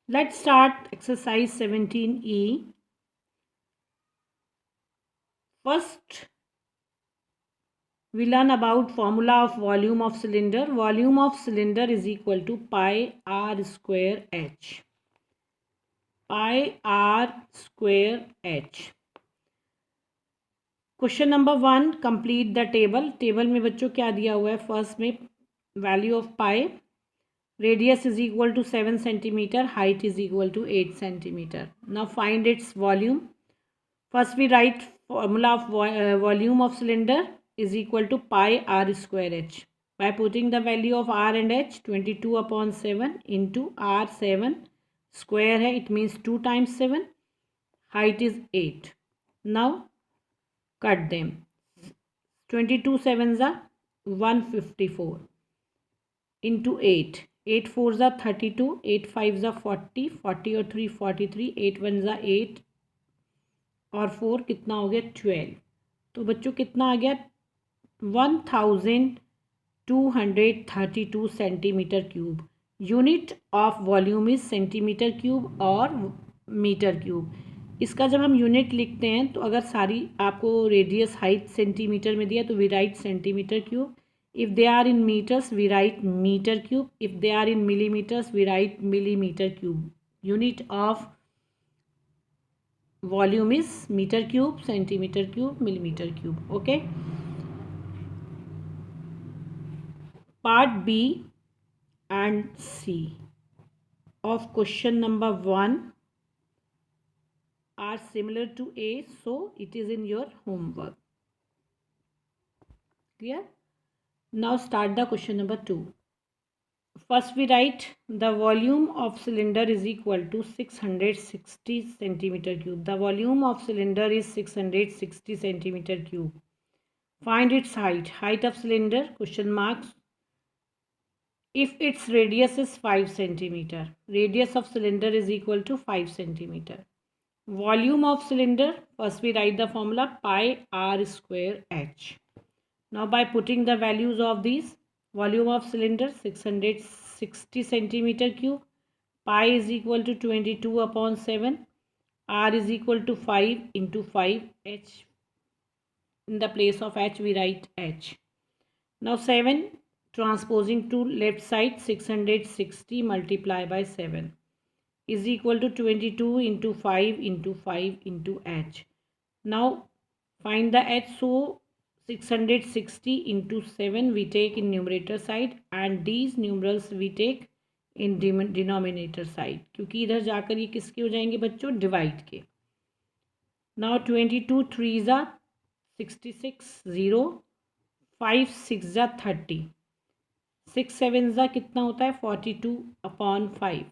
Let's start exercise 17E. First, we learn about formula of volume of cylinder. Volume of cylinder is equal to pi r square h. Pi r square h. Question number 1, complete the table. Table में बच्चों क्या दिया हुआ है? First में value of pi, radius is equal to 7 centimetre, height is equal to 8 centimetre. Now find its volume. First we write formula of volume of cylinder is equal to pi r square h. By putting the value of r and h, 22 upon 7 into r, 7 square है, it means 2 times 7. Height is 8. Now cut them. 22 sevens are 154 into 8. 8 fours are 32. 8 fives are 40. 40 और 3 43. 8 ones are 8 और 4 कितना हो गया? 12. तो बच्चों कितना आ गया? 1232 centimetre cube. Unit of volume is centimetre cube और मीटर क्यूब. इसका जब हम यूनिट लिखते हैं तो अगर सारी आपको रेडियस हाइट सेंटीमीटर में दिया तो we write centimetre cube. If they are in metres we write metre cube. If they are in millimetres we write millimetre cube. Unit of volume is meter cube, centimeter cube, millimeter cube. Okay, part B and C of question number 1 are similar to A, so it is in your homework. Clear? Now start the question number 2. First we write the volume of cylinder is equal to 660 centimeter cube. The volume of cylinder is 660 centimeter cube. Find its height. Height of cylinder, question marks. If its radius is 5 centimeter, radius of cylinder is equal to 5 centimeter. Volume of cylinder, first we write the formula pi r square h. Now by putting the values of these, volume of cylinder 660 centimeter cube, pi is equal to 22 upon 7, r is equal to 5 into 5, h in the place of h we write h. Now 7 transposing to left side, 660 multiplied by 7 is equal to 22 into 5 into 5 into h. Now find the h. So 660 into 7 we take in numerator side and these numerals we take in denominator side, क्योंकि इधर जाकर ये किसके हो जाएंगे बच्चों? Divide के. Now 22 3s are 66, 0, 5 6 जा 30, 6 7 जा कितना होता है? 42 upon 5.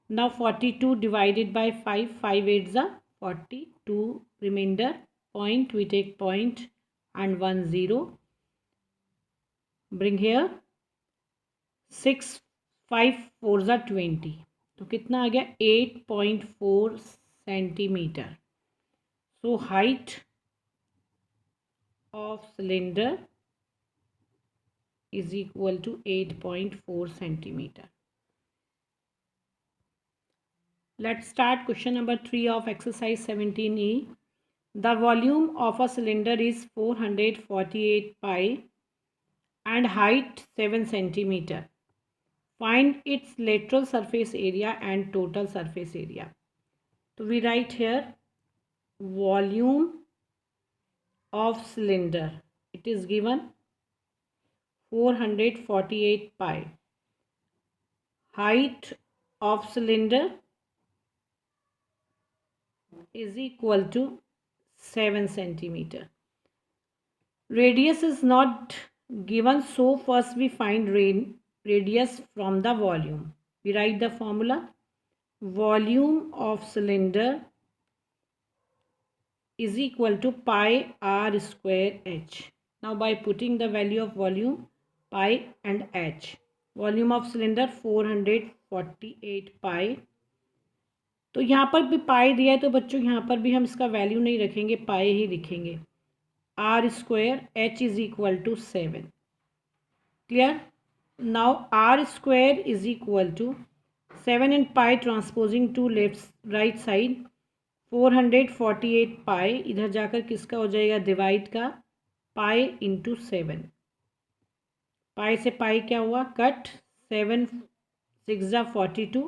Now 42 divided by 5, 5 8 जा 42, remainder point, we take point and 1 0. Bring here 6 5 4 जा 20, तो कितना आ गया? 8.4 centimetre. So height of cylinder is equal to 8.4 centimeter. Let's start question number 3 of exercise 17E. The volume of a cylinder is 448 pi and height 7 centimeter. Find its lateral surface area and total surface area. So we write here volume of cylinder. It is given 448 pi. Height of cylinder is equal to 7 centimeter. Radius is not given, so first we find radius from the volume. We write the formula volume of cylinder is equal to pi r square h. Now by putting the value of volume pi and h, volume of cylinder 448 pi. तो यहाँ पर भी पाई दिया है तो बच्चों यहाँ पर भी हम इसका वैल्यू नहीं रखेंगे, पाई ही लिखेंगे. R square h is equal to 7. Clear? Now r square is equal to 7 and pi transposing to left right side 448 pi इधर जाकर किसका हो जाएगा डिवाइड का पाई इंटू 7 पाई से पाई क्या हुआ कट 7 6 ज़ा 42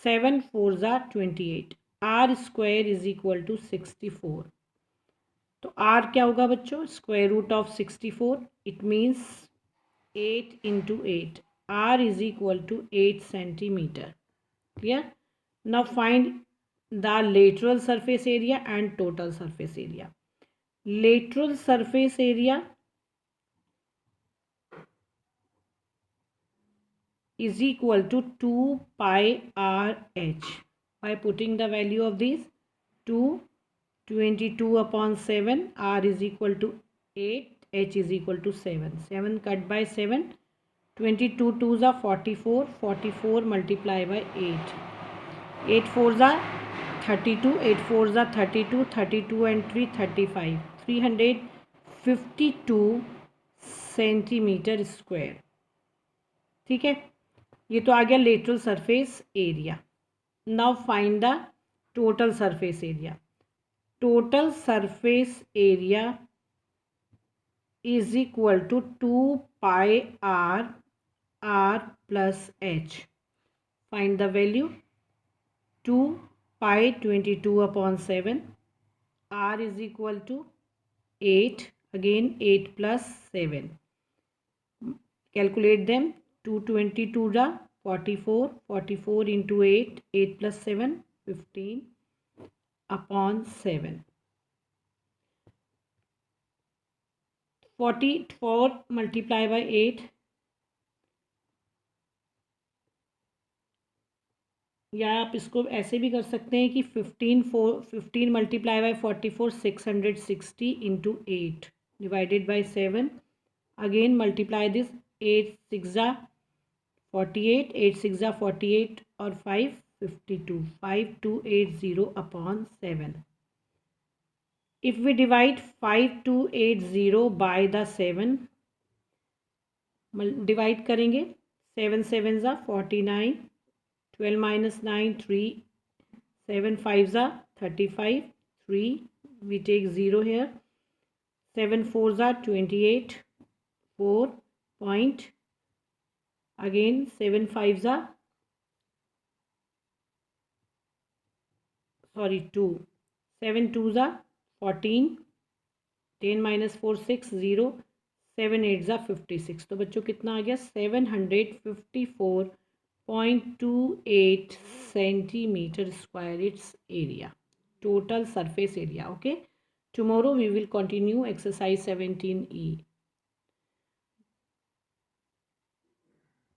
7 4 ज़ा 28 r square is equal to 64 तो आर क्या होगा बच्चों square root of 64 it means 8 into 8 r is equal to 8 centimetre clear now find the lateral surface area and total surface area. Lateral surface area is equal to 2 pi r h. By putting the value of these 22 upon 7 r is equal to 8 h is equal to 7 7 cut by 7 22 2s are 44 44 multiplied by 8 8 4s are 32 8 4s are 32 32 and 3 35 352 centimetre square ठीक है ये तो आ गया lateral surface area now find the total surface area total surface area is equal to 2 pi r plus h find the value 2 pi 22 upon 7 r is equal to 8 again 8 plus 7 calculate them 222 da 44 44 into 8 8 plus 7 15 upon 7 44 multiply by 8 या आप इसको ऐसे भी कर सकते हैं कि 15 multiply by 44 660 into 8 divided by 7 again multiply this 8 6 ज़ा 48 8 6 ज़ा 48 और 5 52 5280 upon 7 if we divide 5280 by the 7 divide करेंगे 7 7 ज़ा 49 12 minus 9 3 7 5s are 35 3 we take 0 here 7 4s are 28 4 point again 7 5s are sorry 2 7 2s are 14 10 minus 4 6 0 7 8s are 56 तो बच्चों कितना आ गया 754.28 centimeter square its area total surface area okay tomorrow we will continue exercise 17e